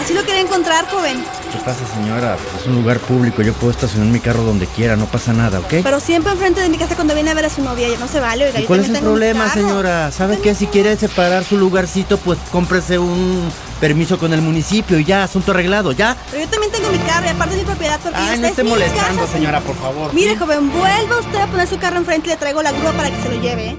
Sí lo quería encontrar, joven. ¿Qué pasa, señora? Es un lugar público, yo puedo estacionar mi carro donde quiera, no pasa nada, ¿ok? Pero siempre enfrente de mi casa cuando viene a ver a su novia, ya no se vale, oiga. ¿Y cuál es el problema, señora? ¿Sabe qué? Si quiere separar su lugarcito, pues cómprese un permiso con el municipio y ya, asunto arreglado, ¿ya? Pero yo también tengo mi carro y aparte es mi propiedad porque Ay, no esté molestando, señora, por favor. Mire, joven, vuelva usted a poner su carro enfrente y le traigo la grúa para que se lo lleve, ¿eh?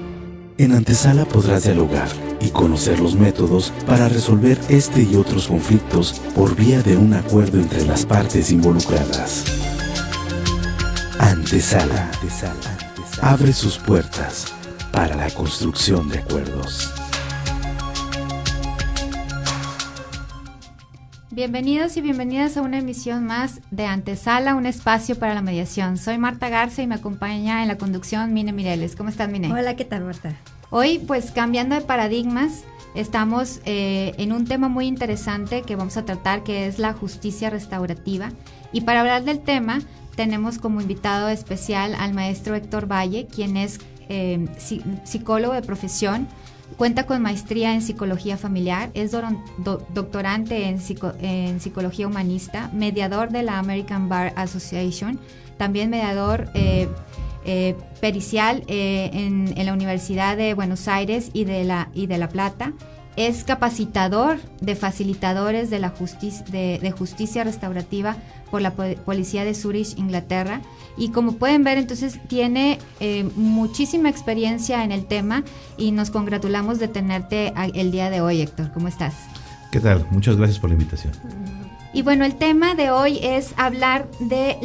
En Antesala podrás dialogar y conocer los métodos para resolver este y otros conflictos por vía de un acuerdo entre las partes involucradas. Antesala abre sus puertas para la construcción de acuerdos. Bienvenidos y bienvenidas a una emisión más de Antesala, un espacio para la mediación. Soy Marta Garza y me acompaña en la conducción Mine Mireles. ¿Cómo estás, Mine? Hola, ¿qué tal, Marta? Hoy, pues cambiando de paradigmas, estamos en un tema muy interesante que vamos a tratar, que es la justicia restaurativa. Y para hablar del tema, tenemos como invitado especial al maestro Héctor Valle, quien es psicólogo de profesión. Cuenta con maestría en psicología familiar, es doctorante en psicología humanista, mediador de la American Bar Association, también mediador pericial en la Universidad de Buenos Aires y de La Plata. Es capacitador de facilitadores de la justicia restaurativa por la Policía de Zurich, Inglaterra. Y como pueden ver, entonces tiene muchísima experiencia en el tema y nos congratulamos de tenerte el día de hoy, Héctor. ¿Cómo estás? ¿Qué tal? Muchas gracias por la invitación. Y bueno, el tema de hoy es hablar de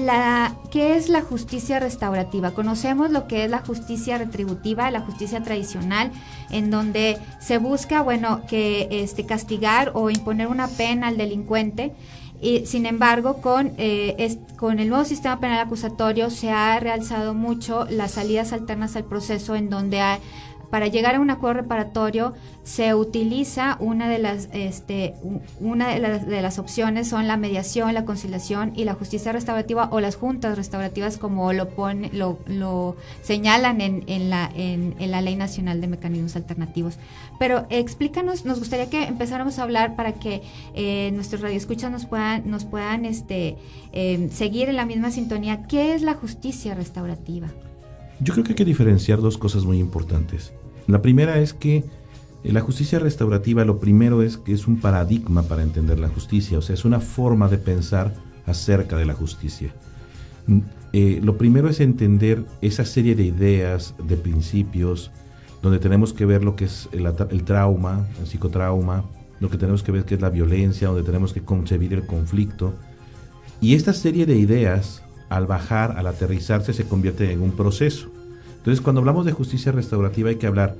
¿qué es la justicia restaurativa? Conocemos lo que es la justicia retributiva, la justicia tradicional, en donde se busca, que castigar o imponer una pena al delincuente. Y, sin embargo, con el nuevo sistema penal acusatorio se ha realzado mucho las salidas alternas al proceso, en donde para llegar a un acuerdo reparatorio se utiliza una de las opciones son la mediación, la conciliación y la justicia restaurativa o las juntas restaurativas, como lo señalan en la Ley Nacional de Mecanismos Alternativos. Pero explícanos, nos gustaría que empezáramos a hablar para que nuestros radioescuchas nos puedan seguir en la misma sintonía. ¿Qué es la justicia restaurativa? Yo creo que hay que diferenciar dos cosas muy importantes. La primera es que la justicia restaurativa, lo primero es que es un paradigma para entender la justicia, o sea, es una forma de pensar acerca de la justicia. Lo primero es entender esa serie de ideas, de principios, donde tenemos que ver lo que es el trauma, el psicotrauma, lo que tenemos que ver que es la violencia, donde tenemos que concebir el conflicto. Y esta serie de ideas, al bajar, al aterrizarse, se convierte en un proceso. Entonces, cuando hablamos de justicia restaurativa hay que hablar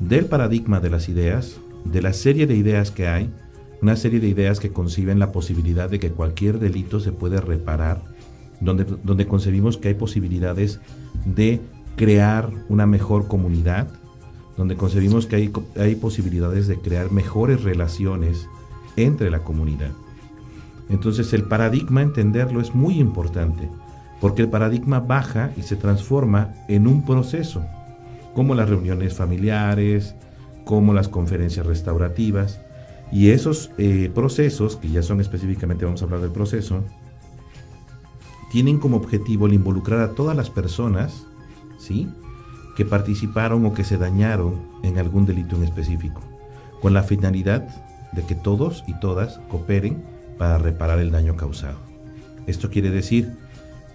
del paradigma de las ideas, de la serie de ideas que hay, una serie de ideas que conciben la posibilidad de que cualquier delito se puede reparar, donde concebimos que hay posibilidades de crear una mejor comunidad, donde concebimos que hay posibilidades de crear mejores relaciones entre la comunidad. Entonces, el paradigma, entenderlo es muy importante, porque el paradigma baja y se transforma en un proceso, como las reuniones familiares, como las conferencias restaurativas, y esos procesos, que ya son específicamente, vamos a hablar del proceso, tienen como objetivo el involucrar a todas las personas, ¿sí?, que participaron o que se dañaron en algún delito en específico, con la finalidad de que todos y todas cooperen para reparar el daño causado. Esto quiere decir,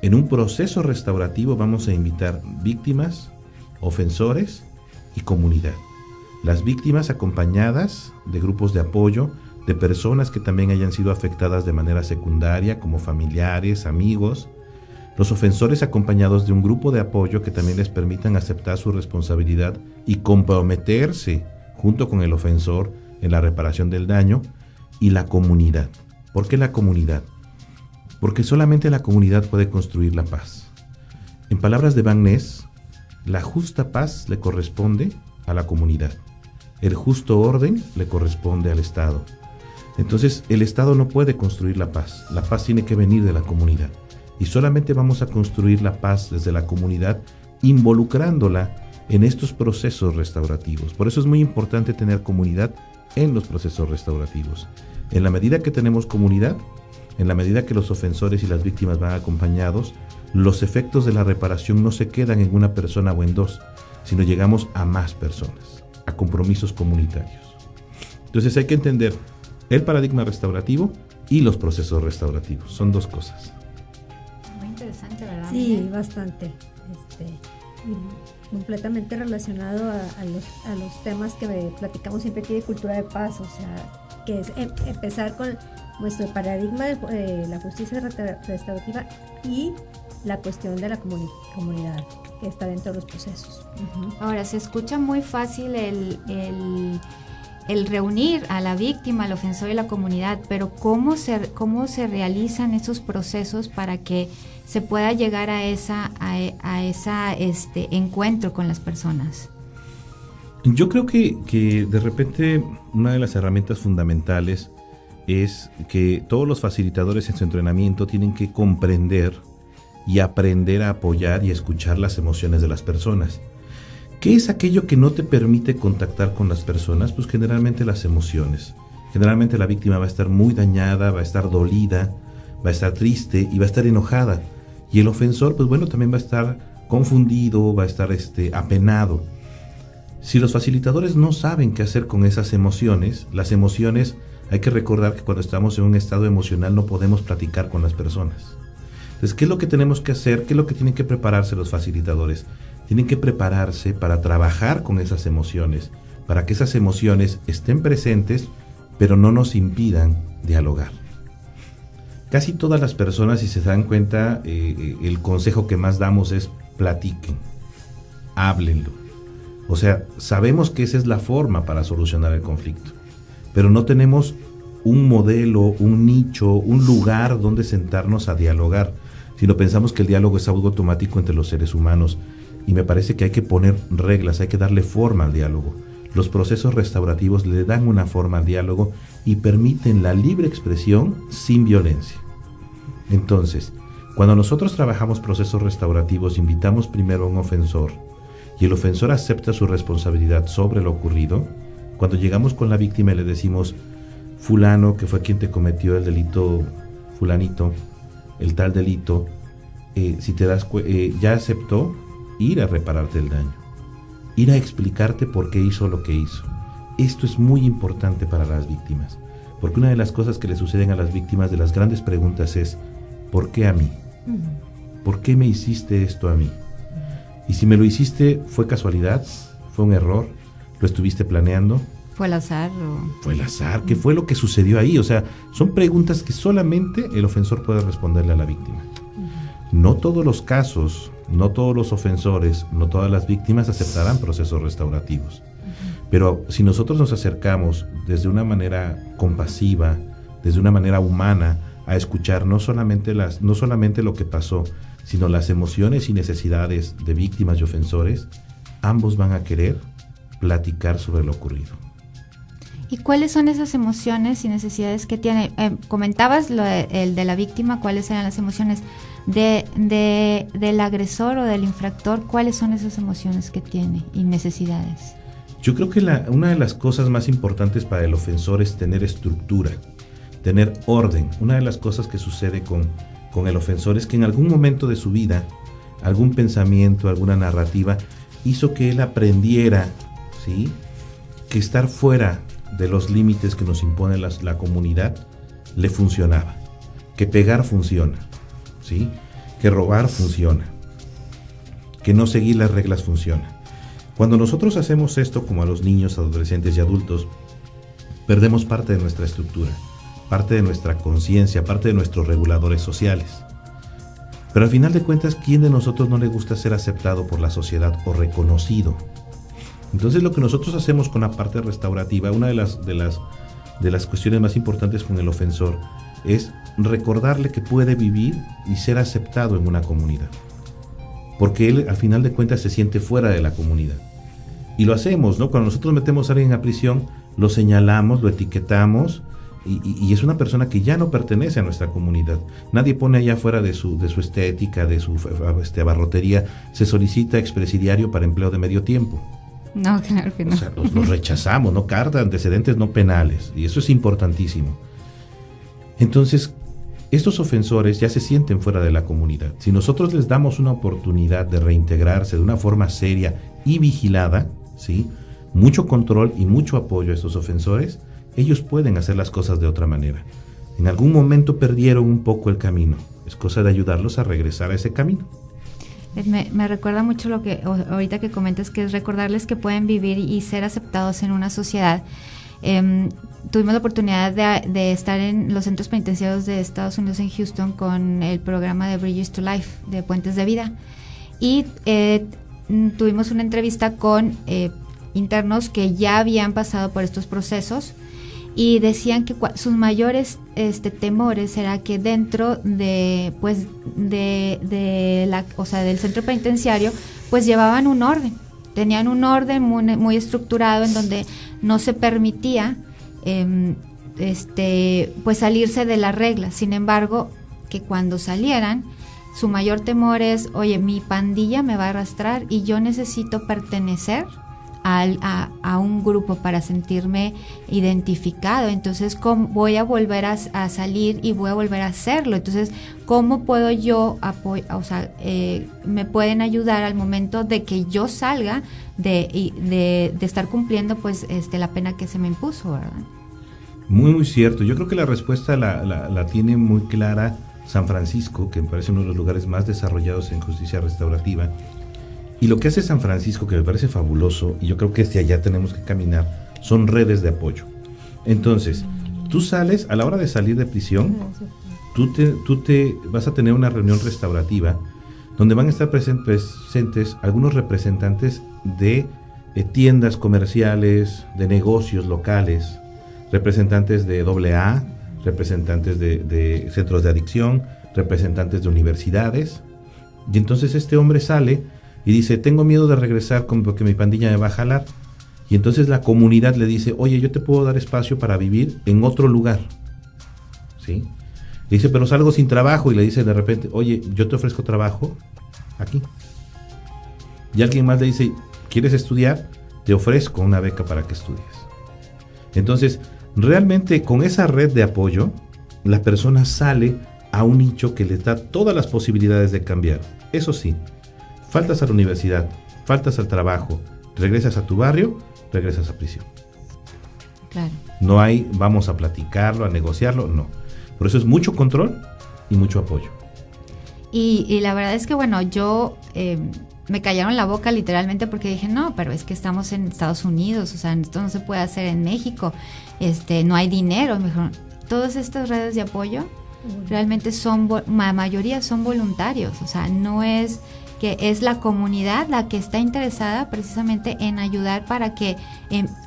en un proceso restaurativo vamos a invitar víctimas, ofensores y comunidad. Las víctimas acompañadas de grupos de apoyo, de personas que también hayan sido afectadas de manera secundaria, como familiares, amigos. Los ofensores acompañados de un grupo de apoyo que también les permitan aceptar su responsabilidad y comprometerse junto con el ofensor en la reparación del daño. Y la comunidad. ¿Por qué la comunidad? Porque solamente la comunidad puede construir la paz. En palabras de Van Ness, la justa paz le corresponde a la comunidad. El justo orden le corresponde al Estado. Entonces, el Estado no puede construir la paz. La paz tiene que venir de la comunidad. Y solamente vamos a construir la paz desde la comunidad, involucrándola en estos procesos restaurativos. Por eso es muy importante tener comunidad en los procesos restaurativos. En la medida que tenemos comunidad, en la medida que los ofensores y las víctimas van acompañados, los efectos de la reparación no se quedan en una persona o en dos, sino llegamos a más personas, a compromisos comunitarios. Entonces hay que entender el paradigma restaurativo y los procesos restaurativos. Son dos cosas. Muy interesante, ¿verdad? Sí, bastante. Y completamente relacionado a los temas que platicamos siempre aquí de cultura de paz, o sea, que es empezar con nuestro paradigma de la justicia restaurativa y la cuestión de la comunidad que está dentro de los procesos. Ahora, se escucha muy fácil el reunir a la víctima, al ofensor y la comunidad, pero ¿cómo se realizan esos procesos para que se pueda llegar a esa encuentro con las personas? Yo creo que de repente una de las herramientas fundamentales es que todos los facilitadores en su entrenamiento tienen que comprender y aprender a apoyar y escuchar las emociones de las personas. ¿Qué es aquello que no te permite contactar con las personas? Pues generalmente las emociones. Generalmente la víctima va a estar muy dañada, va a estar dolida, va a estar triste y va a estar enojada. Y el ofensor, pues bueno, también va a estar confundido, va a estar apenado. Si los facilitadores no saben qué hacer con esas emociones, las emociones, hay que recordar que cuando estamos en un estado emocional no podemos platicar con las personas. Entonces, ¿qué es lo que tenemos que hacer? ¿Qué es lo que tienen que prepararse los facilitadores? Tienen que prepararse para trabajar con esas emociones, para que esas emociones estén presentes, pero no nos impidan dialogar. Casi todas las personas, si se dan cuenta, el consejo que más damos es platiquen, háblenlo. O sea, sabemos que esa es la forma para solucionar el conflicto, pero no tenemos un modelo, un nicho, un lugar donde sentarnos a dialogar, sino pensamos que el diálogo es algo automático entre los seres humanos. Y me parece que hay que poner reglas, hay que darle forma al diálogo. Los procesos restaurativos le dan una forma al diálogo y permiten la libre expresión sin violencia. Entonces, cuando nosotros trabajamos procesos restaurativos, invitamos primero a un ofensor y el ofensor acepta su responsabilidad sobre lo ocurrido. Cuando llegamos con la víctima y le decimos, fulano, que fue quien te cometió el delito, fulanito, el tal delito, si te das ya aceptó ir a repararte el daño, ir a explicarte por qué hizo lo que hizo. Esto es muy importante para las víctimas, porque una de las cosas que le suceden a las víctimas de las grandes preguntas es, ¿por qué a mí? ¿Por qué me hiciste esto a mí? Y si me lo hiciste, ¿fue casualidad? ¿Fue un error? ¿Lo estuviste planeando? ¿Fue el azar? ¿Fue el azar? ¿Qué fue lo que sucedió ahí? O sea, son preguntas que solamente el ofensor puede responderle a la víctima. No todos los casos, no todos los ofensores, no todas las víctimas aceptarán procesos restaurativos. Pero si nosotros nos acercamos desde una manera compasiva, desde una manera humana, a escuchar no solamente lo que pasó, sino las emociones y necesidades de víctimas y ofensores, ambos van a querer platicar sobre lo ocurrido. ¿Y cuáles son esas emociones y necesidades que tiene? Comentabas el de la víctima, ¿cuáles eran las emociones? Del agresor o del infractor, ¿cuáles son esas emociones que tiene y necesidades? Yo creo que una de las cosas más importantes para el ofensor es tener estructura, tener orden. Una de las cosas que sucede con el ofensor es que en algún momento de su vida, algún pensamiento, alguna narrativa, hizo que él aprendiera, ¿sí?, que estar fuera de los límites que nos impone la comunidad le funcionaba, que pegar funciona, ¿sí?, que robar funciona, que no seguir las reglas funciona. Cuando nosotros hacemos esto, como a los niños, adolescentes y adultos, perdemos parte de nuestra estructura, parte de nuestra conciencia, parte de nuestros reguladores sociales. Pero al final de cuentas, ¿quién de nosotros no le gusta ser aceptado por la sociedad o reconocido? Entonces, lo que nosotros hacemos con la parte restaurativa, una de las cuestiones más importantes con el ofensor, es recordarle que puede vivir y ser aceptado en una comunidad. Porque él, al final de cuentas, se siente fuera de la comunidad. Y lo hacemos, ¿no? Cuando nosotros metemos a alguien a prisión, lo señalamos, lo etiquetamos, y es una persona que ya no pertenece a nuestra comunidad. Nadie pone allá fuera de su estética, de su abarrotería, se solicita expresidiario para empleo de medio tiempo. No, claro que no. O sea, los rechazamos, ¿no? Carta de antecedentes no penales, y eso es importantísimo. Entonces, estos ofensores ya se sienten fuera de la comunidad. Si nosotros les damos una oportunidad de reintegrarse de una forma seria y vigilada, ¿sí?, mucho control y mucho apoyo a estos ofensores, ellos pueden hacer las cosas de otra manera. En algún momento perdieron un poco el camino. Es cosa de ayudarlos a regresar a ese camino. Me recuerda mucho lo que ahorita que comentas, que es recordarles que pueden vivir y ser aceptados en una sociedad. Tuvimos la oportunidad de estar en los centros penitenciarios de Estados Unidos en Houston con el programa de Bridges to Life, de Puentes de Vida, y tuvimos una entrevista con internos que ya habían pasado por estos procesos y decían que sus mayores temores era que dentro de del centro penitenciario pues llevaban un orden, tenían un orden muy estructurado en donde no se permitía pues salirse de las reglas. Sin embargo, que cuando salieran, su mayor temor es, oye, mi pandilla me va a arrastrar y yo necesito pertenecer a un grupo para sentirme identificado. Entonces, ¿cómo voy a volver a salir y voy a volver a hacerlo? Entonces, ¿cómo puedo yo me pueden ayudar al momento de que yo salga de estar cumpliendo pues la pena que se me impuso, ¿verdad? Muy, muy cierto. Yo creo que la respuesta la tiene muy clara San Francisco, que me parece uno de los lugares más desarrollados en justicia restaurativa. Y lo que hace San Francisco, que me parece fabuloso, y yo creo que hacia allá tenemos que caminar, son redes de apoyo. Entonces, tú sales, a la hora de salir de prisión, tú te vas a tener una reunión restaurativa donde van a estar presentes algunos representantes de tiendas comerciales, de negocios locales, representantes de AA, representantes de centros de adicción, representantes de universidades. Y entonces este hombre sale y dice, tengo miedo de regresar porque mi pandilla me va a jalar. Y entonces la comunidad le dice, oye, yo te puedo dar espacio para vivir en otro lugar, ¿sí? Le dice, pero salgo sin trabajo. Y le dice de repente, oye, yo te ofrezco trabajo aquí. Y alguien más le dice, ¿quieres estudiar? Te ofrezco una beca para que estudies. Entonces, realmente con esa red de apoyo, la persona sale a un nicho que le da todas las posibilidades de cambiar. Eso sí, faltas a la universidad, faltas al trabajo, regresas a tu barrio, regresas a prisión. Claro. No hay, vamos a platicarlo, a negociarlo, no. Por eso es mucho control y mucho apoyo. Y la verdad es que, bueno, yo me callaron la boca literalmente porque dije, no, pero es que estamos en Estados Unidos, o sea, esto no se puede hacer en México, no hay dinero. Me dijeron, todas estas redes de apoyo realmente la mayoría son voluntarios, o sea, no es que es la comunidad la que está interesada precisamente en ayudar para que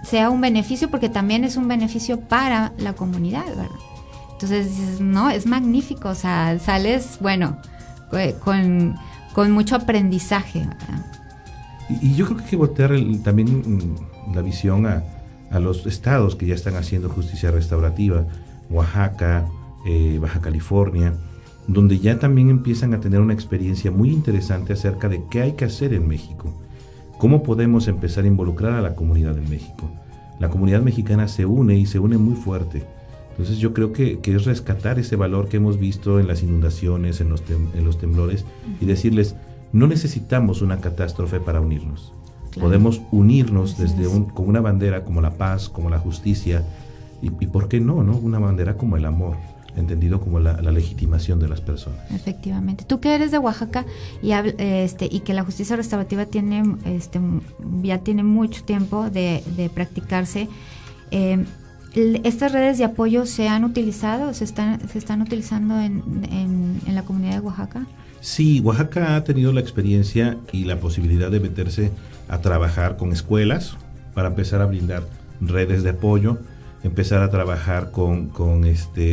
sea un beneficio, porque también es un beneficio para la comunidad, ¿verdad? Entonces dices, no, es magnífico, o sea, sales, bueno, con mucho aprendizaje, ¿verdad? Y yo creo que hay que voltear también la visión a los estados que ya están haciendo justicia restaurativa, Oaxaca, Baja California, donde ya también empiezan a tener una experiencia muy interesante acerca de qué hay que hacer en México, cómo podemos empezar a involucrar a la comunidad en México. La comunidad mexicana se une y se une muy fuerte. Entonces yo creo que es rescatar ese valor que hemos visto en las inundaciones, en los temblores, y decirles, no necesitamos una catástrofe para unirnos. Claro. Podemos unirnos con una bandera como la paz, como la justicia, y ¿por qué no? Una bandera como el amor, entendido como la legitimación de las personas. Efectivamente. Tú que eres de Oaxaca y que la justicia restaurativa ya tiene mucho tiempo de practicarse, ¿estas redes de apoyo se han utilizado, se están utilizando en la comunidad de Oaxaca? Sí, Oaxaca ha tenido la experiencia y la posibilidad de meterse a trabajar con escuelas para empezar a brindar redes de apoyo, empezar a trabajar con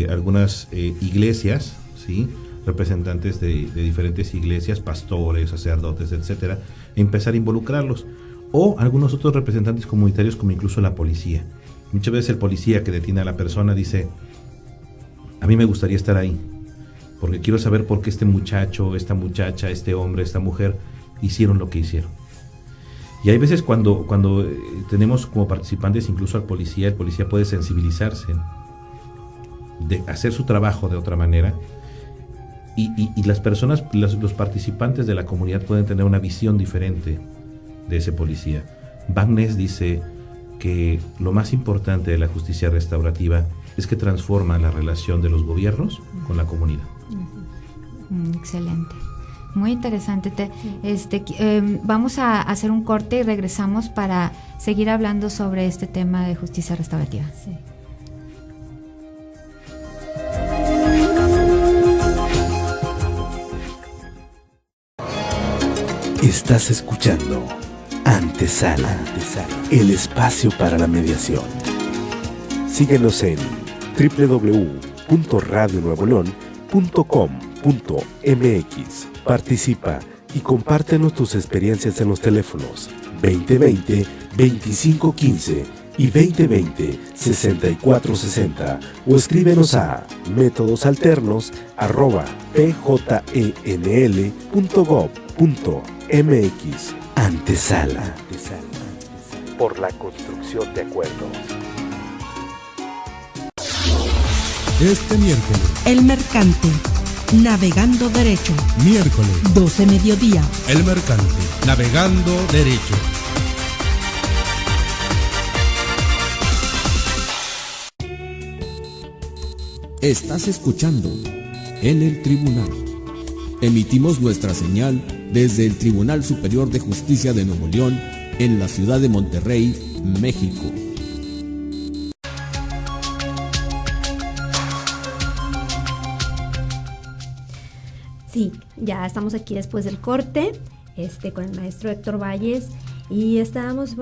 algunas iglesias, ¿sí? Representantes de diferentes iglesias, pastores, sacerdotes, etcétera, empezar a involucrarlos, o algunos otros representantes comunitarios como incluso la policía. Muchas veces el policía que detiene a la persona dice, a mí me gustaría estar ahí, porque quiero saber por qué este muchacho, esta muchacha, este hombre, esta mujer hicieron lo que hicieron. Y hay veces cuando tenemos como participantes incluso al policía, el policía puede sensibilizarse de hacer su trabajo de otra manera, y las personas, los participantes de la comunidad pueden tener una visión diferente de ese policía. Van Ness dice que lo más importante de la justicia restaurativa es que transforma la relación de los gobiernos con la comunidad. Excelente. Muy interesante. Vamos a hacer un corte y regresamos para seguir hablando sobre este tema de justicia restaurativa. Sí. Estás escuchando Antesala, el espacio para la mediación. Síguenos en www.radionuevolon.com.mx. Participa y compártenos tus experiencias en los teléfonos 2020-2515 y 2020-6460 o escríbenos a métodosalternos@pjnl.gov.mx. Antesala, por la construcción de acuerdos. Este miércoles, El Mercante, Navegando Derecho. miércoles, 12 mediodía. El Mercante, Navegando Derecho. Estás escuchando En el Tribunal. Emitimos nuestra señal desde el Tribunal Superior de Justicia de Nuevo León, en la ciudad de Monterrey, México. Sí, ya estamos aquí después del corte, con el maestro Héctor Valles, y estábamos,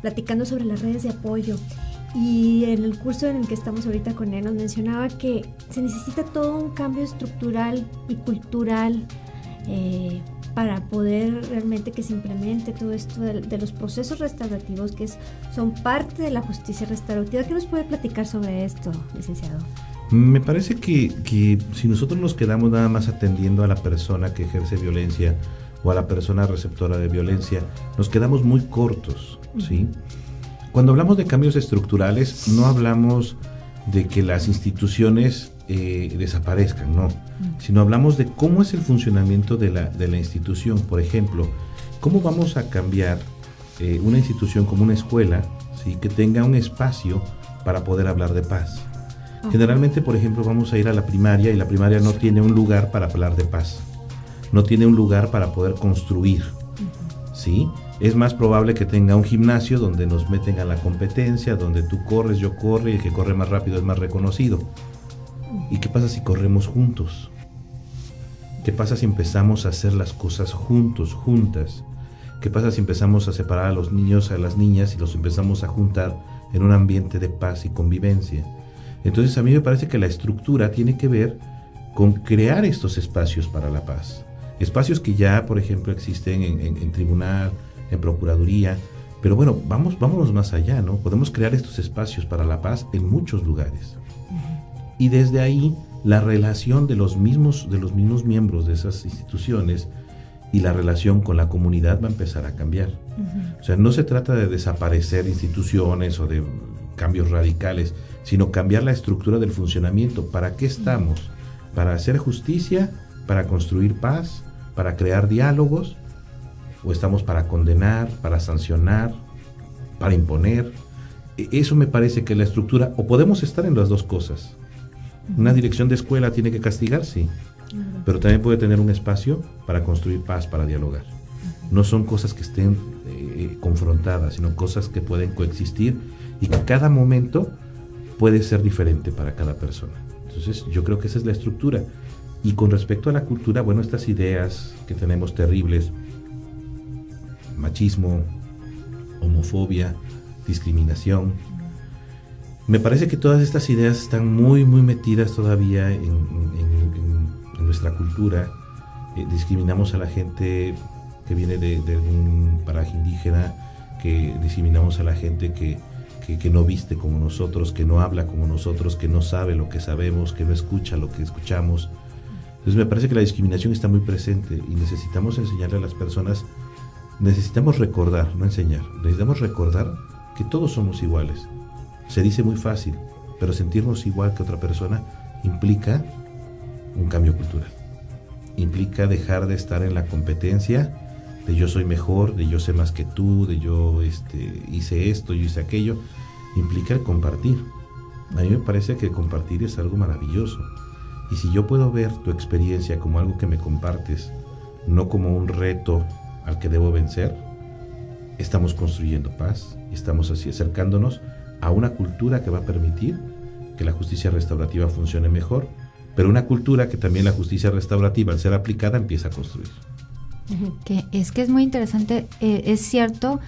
platicando sobre las redes de apoyo. Y en el curso en el que estamos ahorita con él nos mencionaba que se necesita todo un cambio estructural y cultural para poder realmente que se implemente todo esto de los procesos restaurativos que son parte de la justicia restaurativa. ¿Qué nos puede platicar sobre esto, licenciado? Me parece que si nosotros nos quedamos nada más atendiendo a la persona que ejerce violencia o a la persona receptora de violencia, nos quedamos muy cortos, ¿sí? Cuando hablamos de cambios estructurales, no hablamos de que las instituciones desaparezcan, no, sino hablamos de cómo es el funcionamiento de la institución. Por ejemplo, cómo vamos a cambiar una institución como una escuela, ¿sí?, que tenga un espacio para poder hablar de paz. Generalmente, por ejemplo, vamos a ir a la primaria y la primaria no tiene un lugar para hablar de paz, no tiene un lugar para poder construir, ¿sí? Es más probable que tenga un gimnasio donde nos meten a la competencia, donde tú corres, yo corro, y el que corre más rápido es más reconocido. ¿Y qué pasa si corremos juntos? ¿Qué pasa si empezamos a hacer las cosas juntos, juntas? ¿Qué pasa si empezamos a separar a los niños, a las niñas, y los empezamos a juntar en un ambiente de paz y convivencia? Entonces a mí me parece que la estructura tiene que ver con crear estos espacios para la paz. Espacios que ya, por ejemplo, existen en tribunal, en procuraduría, pero bueno, vámonos más allá, ¿no? Podemos crear estos espacios para la paz en muchos lugares. Y desde ahí, la relación de los mismos miembros de esas instituciones y la relación con la comunidad va a empezar a cambiar. O sea, no se trata de desaparecer instituciones o de cambios radicales, sino cambiar la estructura del funcionamiento. ¿Para qué estamos? ¿Para hacer justicia? ¿Para construir paz? ¿Para crear diálogos? ¿O estamos para condenar, para sancionar, para imponer? Eso me parece que la estructura, o podemos estar en las dos cosas. Una dirección de escuela tiene que castigar, sí, pero también puede tener un espacio para construir paz, para dialogar. No son cosas que estén confrontadas, sino cosas que pueden coexistir y que cada momento puede ser diferente para cada persona. Entonces yo creo que esa es la estructura. Y con respecto a la cultura, bueno, estas ideas que tenemos terribles, machismo, homofobia, discriminación, me parece que todas estas ideas están muy, muy metidas todavía en nuestra cultura. Discriminamos a la gente que viene de un paraje indígena, que discriminamos a la gente que no viste como nosotros, que no habla como nosotros, que no sabe lo que sabemos, que no escucha lo que escuchamos. Entonces me parece que la discriminación está muy presente y necesitamos enseñarle a las personas, necesitamos recordar, no enseñar, necesitamos recordar que todos somos iguales. Se dice muy fácil, pero sentirnos igual que otra persona implica un cambio cultural. Implica dejar de estar en la competencia de yo soy mejor, de yo sé más que tú, de yo hice esto, yo hice aquello. Implica el compartir. A mí me parece que compartir es algo maravilloso. Y si yo puedo ver tu experiencia como algo que me compartes, no como un reto al que debo vencer, estamos construyendo paz, estamos así acercándonos a una cultura que va a permitir que la justicia restaurativa funcione mejor, pero una cultura que también la justicia restaurativa, al ser aplicada, empieza a construir. Que es muy interesante, es cierto,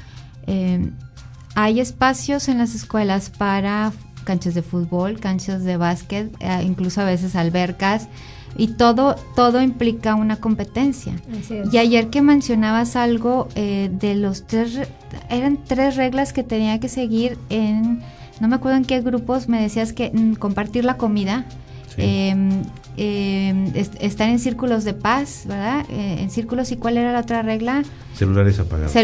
hay espacios en las escuelas para canchas de fútbol, canchas de básquet, incluso a veces albercas, y todo implica una competencia. Y ayer que mencionabas algo de los eran 3 reglas que tenía que seguir no me acuerdo en qué grupos, me decías que compartir la comida, sí. Estar en círculos de paz, ¿verdad? En círculos, ¿y cuál era la otra regla? Celulares apagados.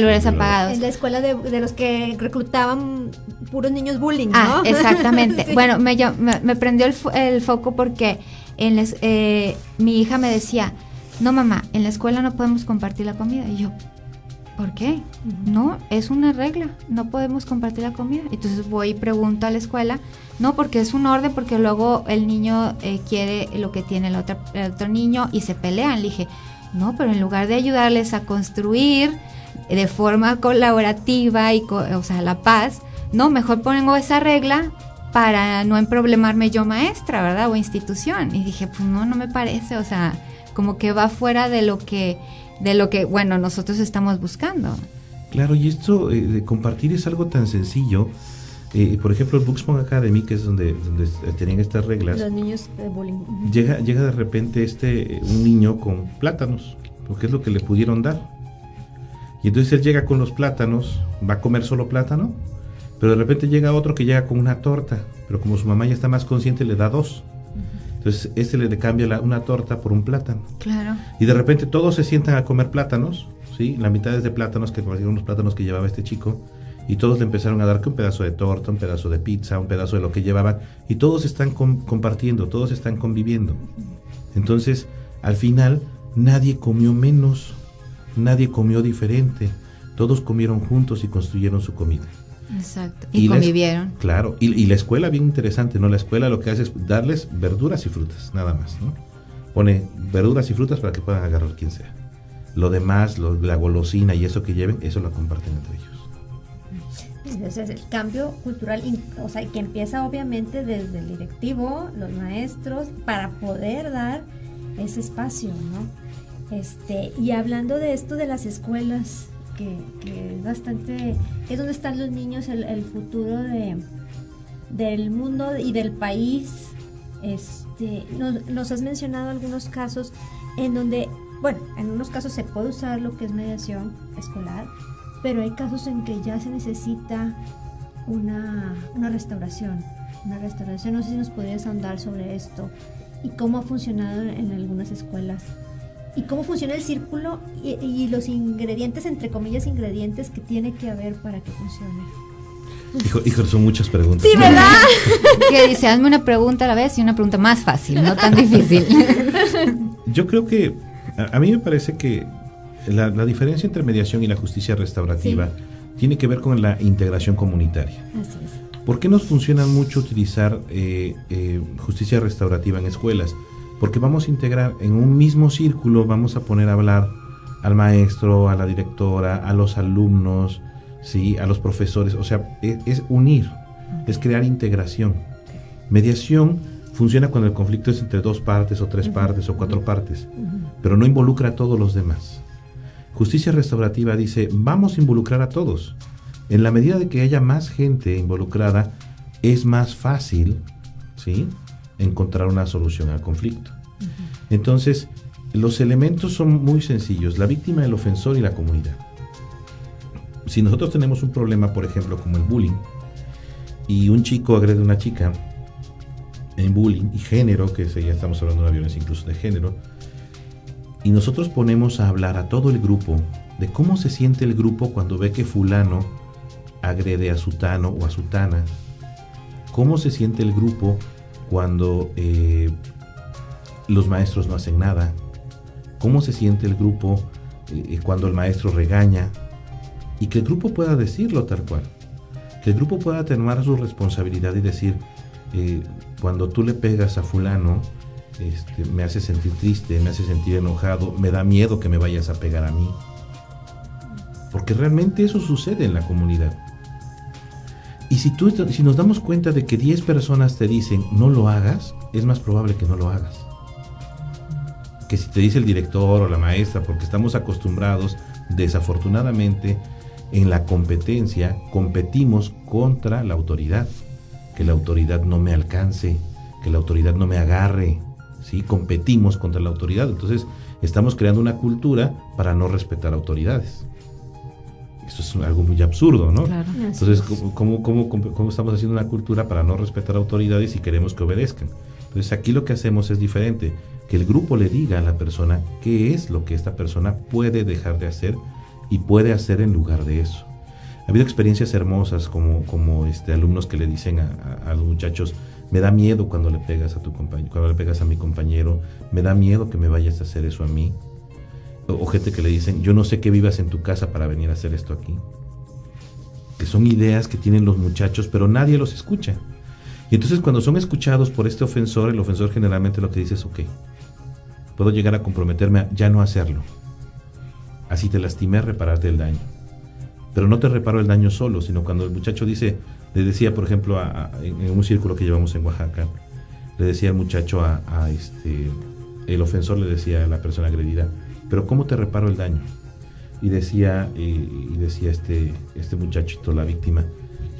En la escuela de los que reclutaban puros niños bullying, ¿no? Exactamente. Sí. Bueno, me prendió el foco porque mi hija me decía, no mamá, en la escuela no podemos compartir la comida. Y yo, ¿por qué? No, es una regla, no podemos compartir la comida. Entonces voy y pregunto a la escuela, no, porque es un orden, porque luego el niño quiere lo que tiene el otro niño y se pelean. Le dije, no, pero en lugar de ayudarles a construir de forma colaborativa o sea, la paz, no, mejor pongo esa regla para no emproblemarme yo maestra, ¿verdad? O institución. Y dije, pues no me parece, o sea, como que va fuera de lo que bueno, nosotros estamos buscando. Claro, y esto de compartir es algo tan sencillo. Por ejemplo, el Buxbaum Academy, que es donde tenían estas reglas. Los niños de bullying. Llega de repente un niño con plátanos, porque es lo que le pudieron dar. Y entonces él llega con los plátanos, va a comer solo plátano, pero de repente llega otro que llega con una torta, pero como su mamá ya está más consciente, le da 2. Entonces le cambia una torta por un plátano. Claro. Y de repente todos se sientan a comer plátanos, ¿sí? La mitad es de plátanos, que parecían los plátanos que llevaba este chico, y todos le empezaron a dar que un pedazo de torta, un pedazo de pizza, un pedazo de lo que llevaban, y todos están compartiendo, todos están conviviendo. Entonces, al final, nadie comió menos, nadie comió diferente, todos comieron juntos y construyeron su comida. Exacto, y convivieron. Claro, y la escuela, bien interesante, ¿no? La escuela lo que hace es darles verduras y frutas, nada más, ¿no? Pone verduras y frutas para que puedan agarrar quien sea. Lo demás, la golosina y eso que lleven, eso lo comparten entre ellos. Entonces, el cambio cultural, o sea, que empieza obviamente desde el directivo, los maestros, para poder dar ese espacio, ¿no? Y hablando de esto de las escuelas, que es bastante, es donde están los niños, el futuro del mundo y del país. Nos has mencionado algunos casos en donde, bueno, en unos casos se puede usar lo que es mediación escolar, pero hay casos en que ya se necesita una restauración. No sé si nos podrías ahondar sobre esto y cómo ha funcionado en algunas escuelas. Y cómo funciona el círculo y los ingredientes, entre comillas, ingredientes que tiene que haber para que funcione. Hijo, son muchas preguntas. Sí, ¿verdad? Que dice, hazme una pregunta a la vez y una pregunta más fácil, no tan difícil. Yo creo que, a mí me parece que la diferencia entre mediación y la justicia restaurativa tiene que ver con la integración comunitaria. Así es. ¿Por qué nos funciona mucho utilizar justicia restaurativa en escuelas? Porque vamos a integrar en un mismo círculo, vamos a poner a hablar al maestro, a la directora, a los alumnos, ¿sí? A los profesores. O sea, es unir, es crear integración. Mediación funciona cuando el conflicto es entre 2 partes o 3 partes o 4 partes, pero no involucra a todos los demás. Justicia restaurativa dice, vamos a involucrar a todos. En la medida de que haya más gente involucrada, es más fácil, ¿sí?, encontrar una solución al conflicto. Entonces, los elementos son muy sencillos: la víctima, el ofensor y la comunidad. Si nosotros tenemos un problema, por ejemplo, como el bullying, y un chico agrede a una chica en bullying y género, que ya estamos hablando de una violencia incluso de género, y nosotros ponemos a hablar a todo el grupo de cómo se siente el grupo cuando ve que fulano agrede a sutano o a sutana, cómo se siente el grupo cuando los maestros no hacen nada, cómo se siente el grupo cuando el maestro regaña, y que el grupo pueda decirlo tal cual, que el grupo pueda tomar su responsabilidad y decir, cuando tú le pegas a fulano, me hace sentir triste, me hace sentir enojado, me da miedo que me vayas a pegar a mí, porque realmente eso sucede en la comunidad. Y si nos damos cuenta de que 10 personas te dicen no lo hagas, es más probable que no lo hagas que si te dice el director o la maestra, porque estamos acostumbrados, desafortunadamente, en la competencia, competimos contra la autoridad, que la autoridad no me alcance, que la autoridad no me agarre, ¿sí? Competimos contra la autoridad, entonces estamos creando una cultura para no respetar autoridades. Esto es algo muy absurdo, ¿no? Claro. Entonces, ¿cómo estamos haciendo una cultura para no respetar autoridades y queremos que obedezcan? Entonces, aquí lo que hacemos es diferente, que el grupo le diga a la persona qué es lo que esta persona puede dejar de hacer y puede hacer en lugar de eso. Ha habido experiencias hermosas como alumnos que le dicen a los muchachos, me da miedo cuando le pegas a tu compañero, cuando le pegas a mi compañero, me da miedo que me vayas a hacer eso a mí. O gente que le dicen, yo no sé qué vivas en tu casa para venir a hacer esto aquí. Que son ideas que tienen los muchachos, pero nadie los escucha. Y entonces cuando son escuchados por este ofensor, el ofensor generalmente lo que dice es, ok, puedo llegar a comprometerme a ya no hacerlo. Así te lastimé, repararte el daño. Pero no te reparo el daño solo, sino cuando el muchacho dice, le decía, por ejemplo, en un círculo que llevamos en Oaxaca, le decía al muchacho el ofensor le decía a la persona agredida, pero ¿cómo te reparo el daño? Y decía este muchachito, la víctima,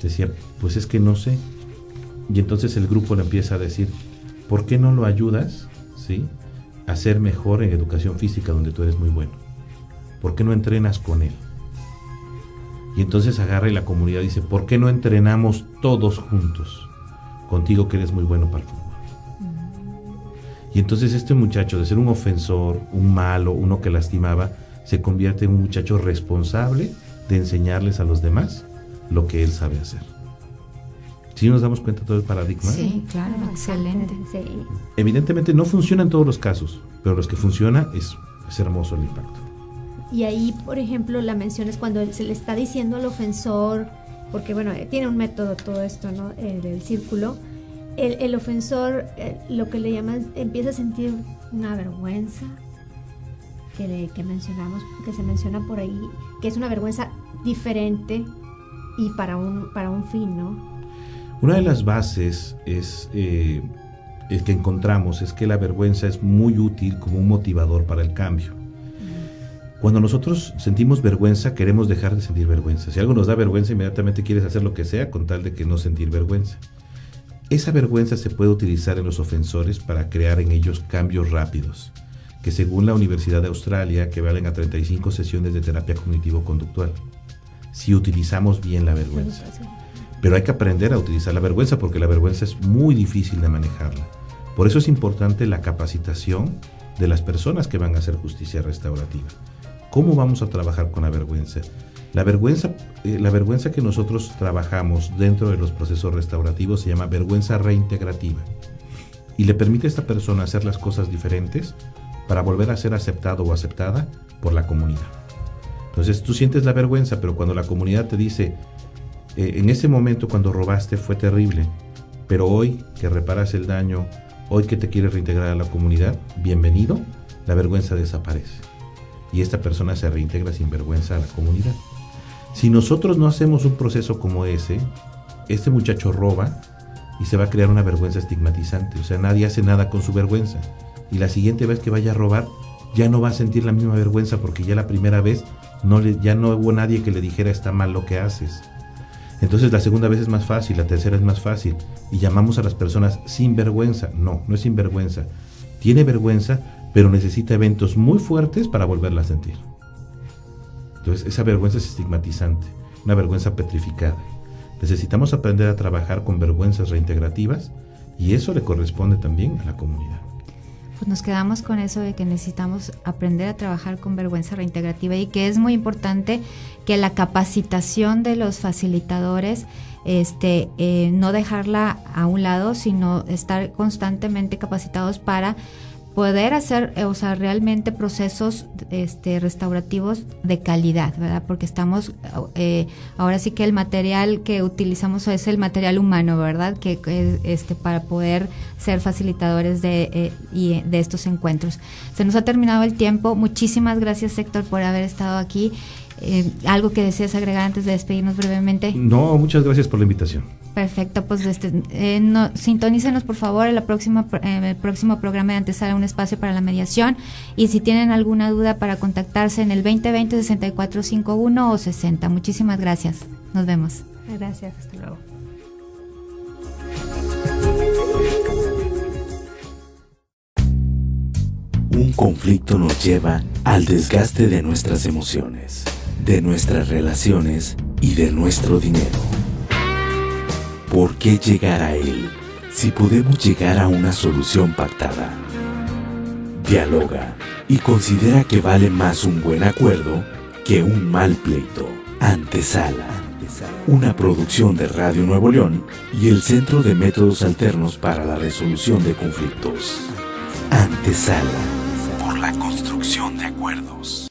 decía, pues es que no sé. Y entonces el grupo le empieza a decir, ¿por qué no lo ayudas, ¿sí?, a ser mejor en educación física donde tú eres muy bueno? ¿Por qué no entrenas con él? Y entonces agarra y la comunidad dice, ¿por qué no entrenamos todos juntos contigo que eres muy bueno para el fútbol? Y entonces este muchacho, de ser un ofensor, un malo, uno que lastimaba, se convierte en un muchacho responsable de enseñarles a los demás lo que él sabe hacer. ¿Sí nos damos cuenta de todo el paradigma? Sí, claro, excelente. Sí. Evidentemente no funciona en todos los casos, pero los que funciona es hermoso el impacto. Y ahí, por ejemplo, la mención es cuando se le está diciendo al ofensor, porque bueno, tiene un método todo esto, ¿no? El círculo. El ofensor, lo que le llaman, empieza a sentir una vergüenza que mencionamos, que se menciona por ahí, que es una vergüenza diferente y para un fin, ¿no? Una de las bases es que encontramos es que la vergüenza es muy útil como un motivador para el cambio. Cuando nosotros sentimos vergüenza, queremos dejar de sentir vergüenza. Si algo nos da vergüenza, inmediatamente quieres hacer lo que sea con tal de que no sentir vergüenza. Esa vergüenza se puede utilizar en los ofensores para crear en ellos cambios rápidos, que según la Universidad de Australia, que valen a 35 sesiones de terapia cognitivo-conductual, si utilizamos bien la vergüenza. Pero hay que aprender a utilizar la vergüenza porque la vergüenza es muy difícil de manejarla. Por eso es importante la capacitación de las personas que van a hacer justicia restaurativa. ¿Cómo vamos a trabajar con la vergüenza? La vergüenza que nosotros trabajamos dentro de los procesos restaurativos se llama vergüenza reintegrativa y le permite a esta persona hacer las cosas diferentes para volver a ser aceptado o aceptada por la comunidad. Entonces tú sientes la vergüenza, pero cuando la comunidad te dice, en ese momento cuando robaste fue terrible, pero hoy que reparas el daño, hoy que te quieres reintegrar a la comunidad, bienvenido, la vergüenza desaparece y esta persona se reintegra sin vergüenza a la comunidad. Si nosotros no hacemos un proceso como ese, este muchacho roba y se va a crear una vergüenza estigmatizante. O sea, nadie hace nada con su vergüenza. Y la siguiente vez que vaya a robar, ya no va a sentir la misma vergüenza porque ya la primera vez ya no hubo nadie que le dijera está mal lo que haces. Entonces la segunda vez es más fácil, la tercera es más fácil. Y llamamos a las personas sin vergüenza. No es sin vergüenza. Tiene vergüenza, pero necesita eventos muy fuertes para volverla a sentir. Entonces esa vergüenza es estigmatizante, una vergüenza petrificada. Necesitamos aprender a trabajar con vergüenzas reintegrativas y eso le corresponde también a la comunidad. pues nos quedamos con eso de que necesitamos aprender a trabajar con vergüenza reintegrativa y que es muy importante que la capacitación de los facilitadores no dejarla a un lado, sino estar constantemente capacitados para poder hacer, realmente procesos restaurativos de calidad, ¿verdad? Porque estamos, ahora sí que el material que utilizamos es el material humano, ¿verdad? Que para poder ser facilitadores de estos encuentros. Se nos ha terminado el tiempo. Muchísimas gracias, Héctor, por haber estado aquí. ¿Algo que deseas agregar antes de despedirnos brevemente? No, muchas gracias por la invitación. Perfecto, pues sintonícenos por favor el próximo programa de Antesala, un espacio para la mediación, y si tienen alguna duda para contactarse en el 2020-6451 o 60. Muchísimas gracias, nos vemos. Gracias, hasta luego. Un conflicto nos lleva al desgaste de nuestras emociones, de nuestras relaciones y de nuestro dinero. ¿Por qué llegar a él si podemos llegar a una solución pactada? Dialoga y considera que vale más un buen acuerdo que un mal pleito. Antesala, una producción de Radio Nuevo León y el Centro de Métodos Alternos para la Resolución de Conflictos. Antesala, por la construcción de acuerdos.